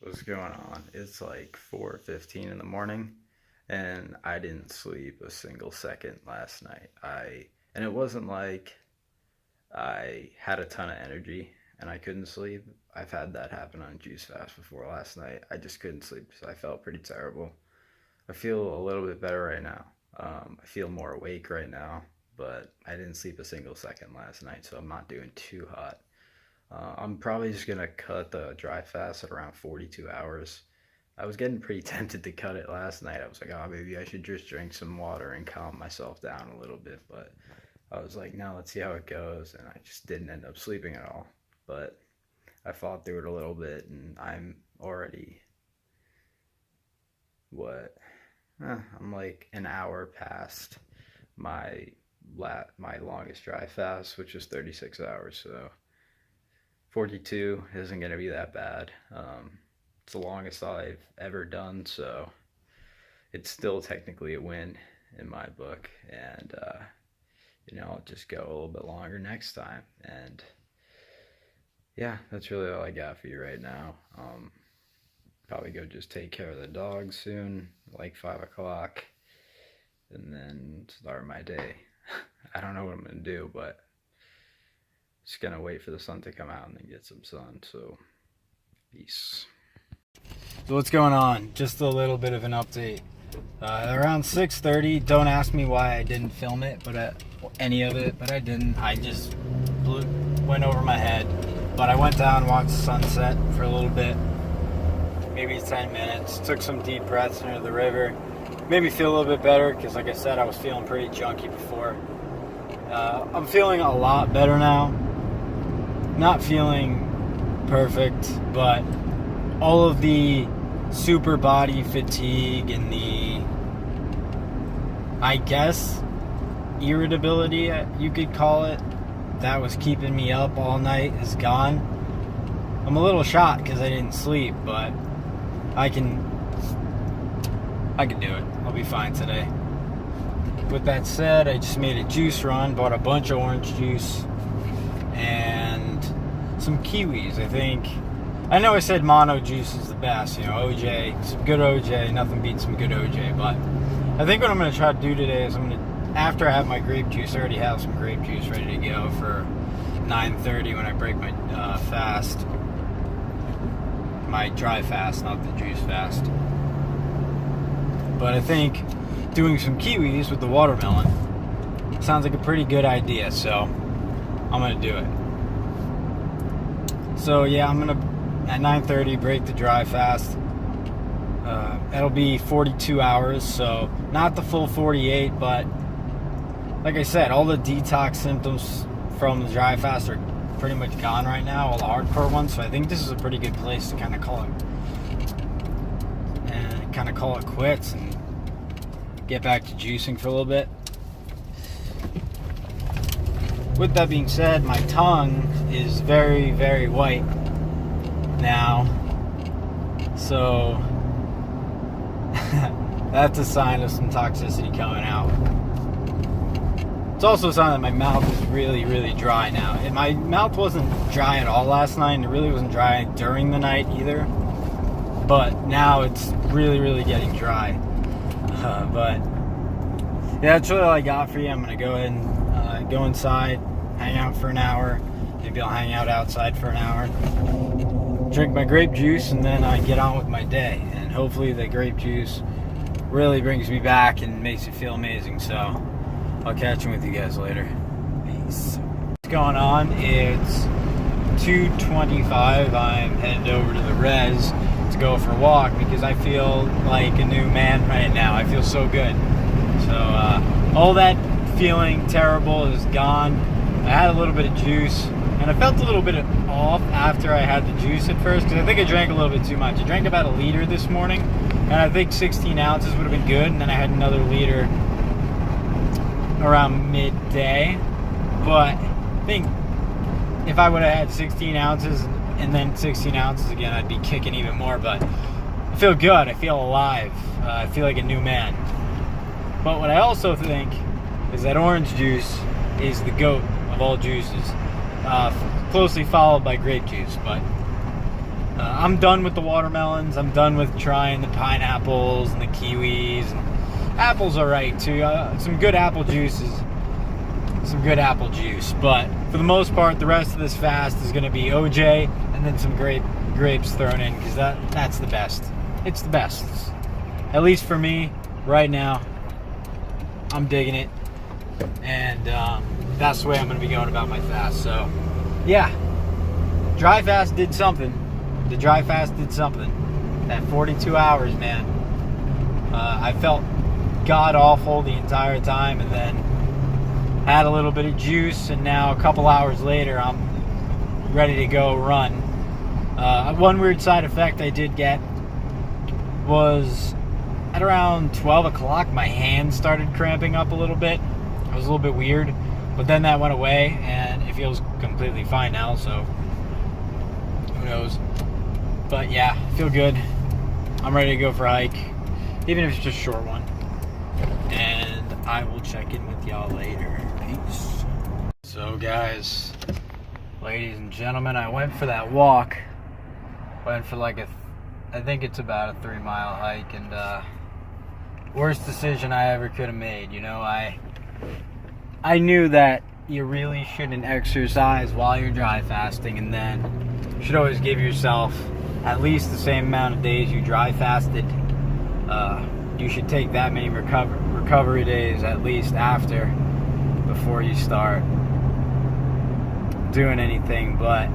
What's going on? It's like 4:15 in the morning and I didn't sleep a single second last night. And it wasn't like I had a ton of energy and I couldn't sleep. I've had that happen on Juice Fast before last night. I just couldn't sleep because I felt pretty terrible. I feel a little bit better right now. I feel more awake right now, but I didn't sleep a single second last night, so I'm not doing too hot. I'm probably just gonna cut the dry fast at around 42 hours. I was getting pretty tempted to cut it last night. I was like, oh, maybe I should just drink some water and calm myself down a little bit. But I was like, no, let's see how it goes. And I just didn't end up sleeping at all. But I fought through it a little bit, and I'm already, what? I'm like an hour past my my longest dry fast, which is 36 hours. So 42 isn't going to be that bad. It's the longest I've ever done, so it's still technically a win in my book. And, I'll just go a little bit longer next time. And yeah, that's really all I got for you right now. Probably go just take care of the dog soon, like 5 o'clock, and then start my day. I don't know what I'm going to do, but just gonna wait for the sun to come out and then get some sun. So, peace. So what's going on? Just a little bit of an update. Around 6:30. Don't ask me why I didn't film it, but any of it. But I didn't. I just went over my head. But I went down, watched the sunset for a little bit, maybe 10 minutes. Took some deep breaths near the river. Made me feel a little bit better because, like I said, I was feeling pretty junky before. I'm feeling a lot better now. Not feeling perfect, but all of the super body fatigue and the, I guess, irritability, you could call it, that was keeping me up all night is gone. I'm a little shocked because I didn't sleep, but I can do it. I'll be fine today. With that said, I just made a juice run, bought a bunch of orange juice and some kiwis. I know I said mono juice is the best, OJ, some good OJ, nothing beats some good OJ, but I think what I'm going to try to do today is after I have my grape juice, I already have some grape juice ready to go for 9:30 when I break my fast, my dry fast, not the juice fast. But I think doing some kiwis with the watermelon sounds like a pretty good idea, so I'm going to do it. So yeah, I'm going to, at 9:30, break the dry fast. That'll be 42 hours, so not the full 48, but like I said, all the detox symptoms from the dry fast are pretty much gone right now, all the hardcore ones, so I think this is a pretty good place to kind of call it quits and get back to juicing for a little bit. With that being said, my tongue is very, very white now, so that's a sign of some toxicity coming out. It's also a sign that my mouth is really, really dry now. And my mouth wasn't dry at all last night, and it really wasn't dry during the night either, but now it's really, really getting dry. But yeah, that's really all I got for you. I'm gonna go ahead and go inside, hang out for an hour. Maybe I'll hang out outside for an hour, drink my grape juice, and then I get on with my day. And hopefully the grape juice really brings me back and makes me feel amazing. So I'll catch you with you guys later. Peace. What's going on? It's 2:25. I'm headed over to the res to go for a walk because I feel like a new man right now. I feel so good. So all that feeling terrible is gone. I had a little bit of juice, and I felt a little bit off after I had the juice at first because I think I drank a little bit too much. I drank about a liter this morning, and I think 16 ounces would have been good, and then I had another liter around midday. But I think if I would have had 16 ounces and then 16 ounces again, I'd be kicking even more. But I feel good. I feel alive. I feel like a new man. But what I also think is that orange juice is the GOAT of all juices, closely followed by grape juice. But I'm done with the watermelons. I'm done with trying the pineapples and the kiwis. And apples are right too. Some good apple juices. Some good apple juice. But for the most part, the rest of this fast is going to be OJ and then some grapes thrown in, because that's the best. It's the best. At least for me, right now. I'm digging it. And that's the way I'm going to be going about my fast. So, yeah. Dry fast did something. The dry fast did something. That 42 hours, man. I felt god awful the entire time, and then had a little bit of juice, and now a couple hours later I'm ready to go run. One weird side effect I did get was at around 12 o'clock my hands started cramping up a little bit. It was a little bit weird, but then that went away and it feels completely fine now, so who knows. But yeah, I feel good. I'm ready to go for a hike, even if it's just a short one. And I will check in with y'all later. Peace. So guys, ladies and gentlemen, I went for that walk. Went for like I think it's about a 3-mile hike, and worst decision I ever could have made. You know, I knew that you really shouldn't exercise while you're dry fasting, and then you should always give yourself at least the same amount of days you dry fasted. You should take that many recovery days at least after, before you start doing anything. But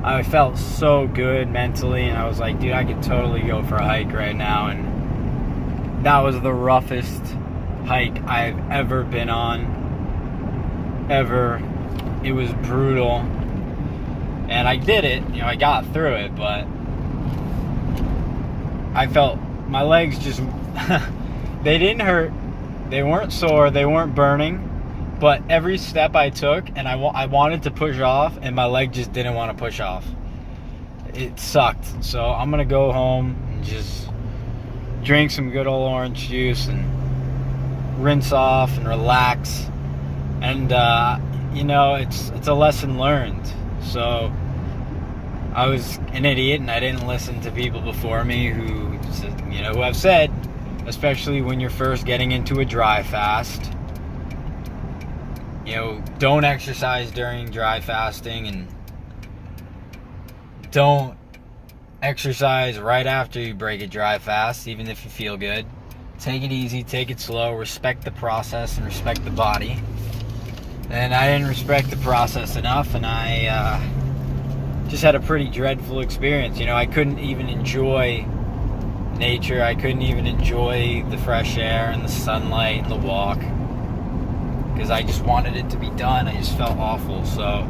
I felt so good mentally, and I was like, dude, I could totally go for a hike right now. And that was the roughest hike I've ever been on, ever. It was brutal, and I did it. You know, I got through it, but I felt my legs just they didn't hurt, they weren't sore, they weren't burning, but every step I took, and I wanted to push off, and my leg just didn't want to push off. It sucked. So I'm gonna go home and just drink some good old orange juice and rinse off and relax. And you know, it's a lesson learned. So I was an idiot and I didn't listen to people before me who have said, especially when you're first getting into a dry fast, you know, don't exercise during dry fasting, and don't exercise right after you break a dry fast, even if you feel good. Take it easy, take it slow, respect the process and respect the body. And I didn't respect the process enough, and I just had a pretty dreadful experience. You know, I couldn't even enjoy nature. I couldn't even enjoy the fresh air and the sunlight and the walk, because I just wanted it to be done. I just felt awful. So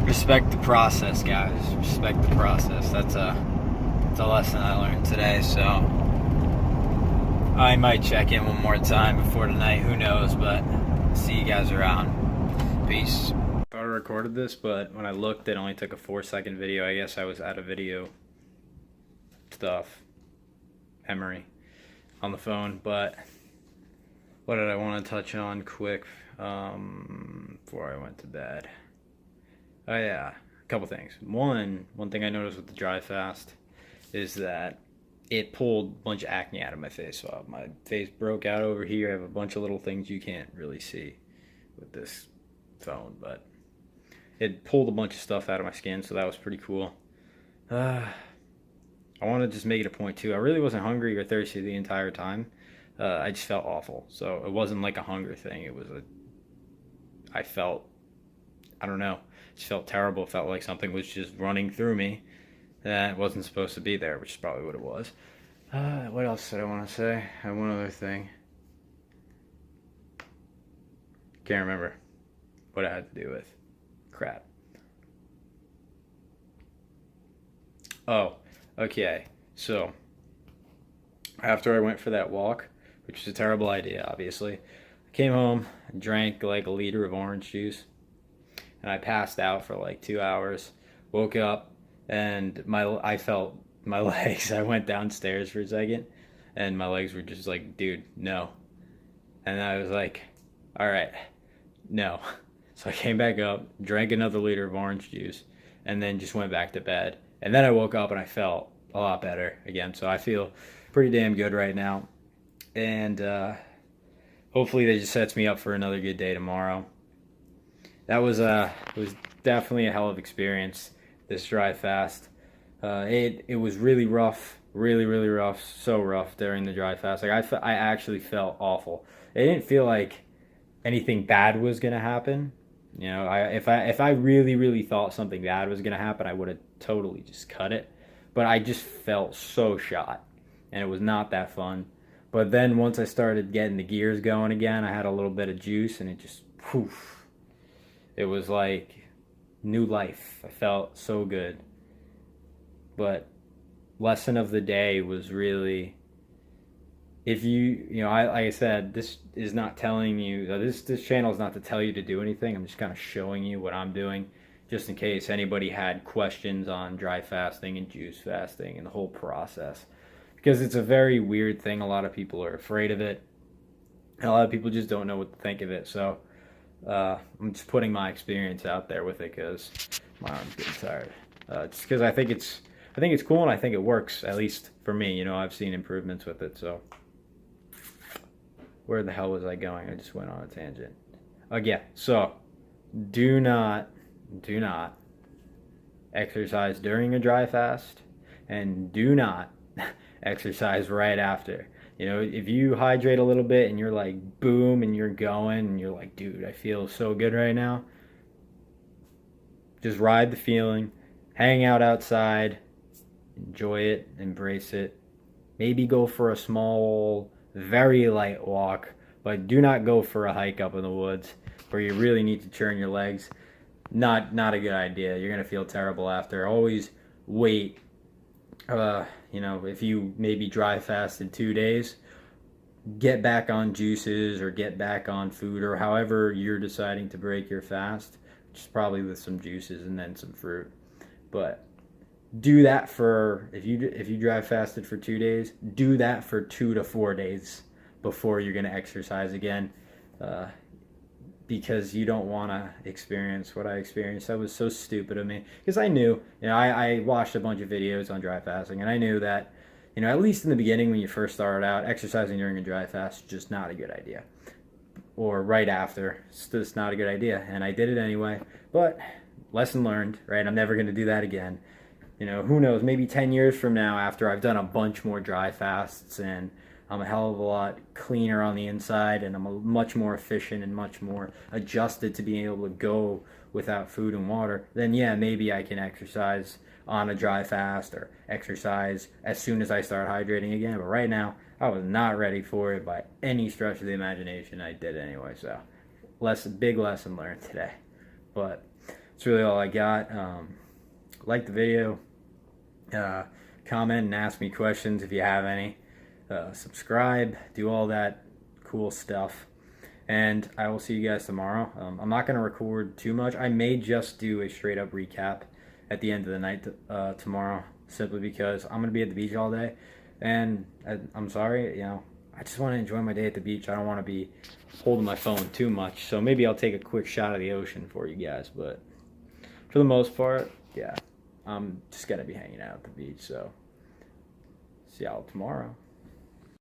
respect the process, guys. Respect the process. That's a lesson I learned today. So I might check in one more time before tonight. Who knows? But see you guys around. Peace. I thought I recorded this, but when I looked, it only took a 4-second video. I guess I was out of video stuff, memory on the phone. But what did I want to touch on quick before I went to bed? Oh yeah, a couple things. One thing I noticed with the dry fast is that it pulled a bunch of acne out of my face. So my face broke out over here. I have a bunch of little things you can't really see with this phone, but it pulled a bunch of stuff out of my skin, so that was pretty cool. I want to just make it a point too. I really wasn't hungry or thirsty the entire time. I just felt awful. So it wasn't like a hunger thing. It was I don't know. It just felt terrible. It felt like something was just running through me that wasn't supposed to be there, which is probably what it was. What else did I want to say? I have one other thing. Can't remember what it had to do with. Crap. Oh, okay. So, after I went for that walk, which was a terrible idea, obviously, I came home and drank like a liter of orange juice, and I passed out for like 2 hours. Woke up, and I felt my legs. I went downstairs for a second, and my legs were just like, dude, no. And I was like, all right, no. So I came back up, drank another liter of orange juice, and then just went back to bed. And then I woke up and I felt a lot better again. So I feel pretty damn good right now. And hopefully that just sets me up for another good day tomorrow. That was it was definitely a hell of experience, this dry fast. It was really rough, really rough, so rough during the dry fast. Like I actually felt awful. It didn't feel like anything bad was gonna happen. You know, if I really thought something bad was gonna happen, I would have totally just cut it. But I just felt so shot, and it was not that fun. But then once I started getting the gears going again, I had a little bit of juice, and it just poof. It was like new life. I felt so good. But lesson of the day was really, if like I said, this is not telling you, this channel is not to tell you to do anything. I'm just kind of showing you what I'm doing, just in case anybody had questions on dry fasting and juice fasting and the whole process, because it's a very weird thing. A lot of people are afraid of it, and a lot of people just don't know what to think of it. So I'm just putting my experience out there with it, because my arm's getting tired. Just because I think it's cool, and I think it works, at least for me. You know, I've seen improvements with it. So where the hell was I going? I just went on a tangent. Yeah, so do not exercise during a dry fast, and do not exercise right after. You know, if you hydrate a little bit and you're like boom and you're going and you're like, dude, I feel so good right now, just ride the feeling, hang out outside, enjoy it, embrace it. Maybe go for a small, very light walk, but do not go for a hike up in the woods where you really need to churn your legs. Not a good idea. You're gonna feel terrible after. Always wait. You know, if you maybe dry fasted 2 days, get back on juices or get back on food, or however you're deciding to break your fast, just probably with some juices and then some fruit. But do that for, if you dry fasted for 2 days, do that for 2 to 4 days before you're going to exercise again, because you don't want to experience what I experienced. That was so stupid of me, because I knew, you know, I watched a bunch of videos on dry fasting, and I knew that, you know, at least in the beginning when you first started out, exercising during a dry fast is just not a good idea, or right after, it's just not a good idea. And I did it anyway. But lesson learned, right? I'm never going to do that again. You know, who knows, maybe 10 years from now, after I've done a bunch more dry fasts and I'm a hell of a lot cleaner on the inside, and I'm much more efficient and much more adjusted to being able to go without food and water, then yeah, maybe I can exercise on a dry fast or exercise as soon as I start hydrating again. But right now, I was not ready for it by any stretch of the imagination. I did anyway, so big lesson learned today. But that's really all I got. Like the video, comment and ask me questions if you have any. Subscribe, do all that cool stuff, and I will see you guys tomorrow. I'm not going to record too much. I may just do a straight up recap at the end of the night tomorrow, simply because I'm going to be at the beach all day, and I'm sorry, you know, I just want to enjoy my day at the beach. I don't want to be holding my phone too much, so maybe I'll take a quick shot of the ocean for you guys, but for the most part, yeah, I'm just going to be hanging out at the beach. So see y'all tomorrow.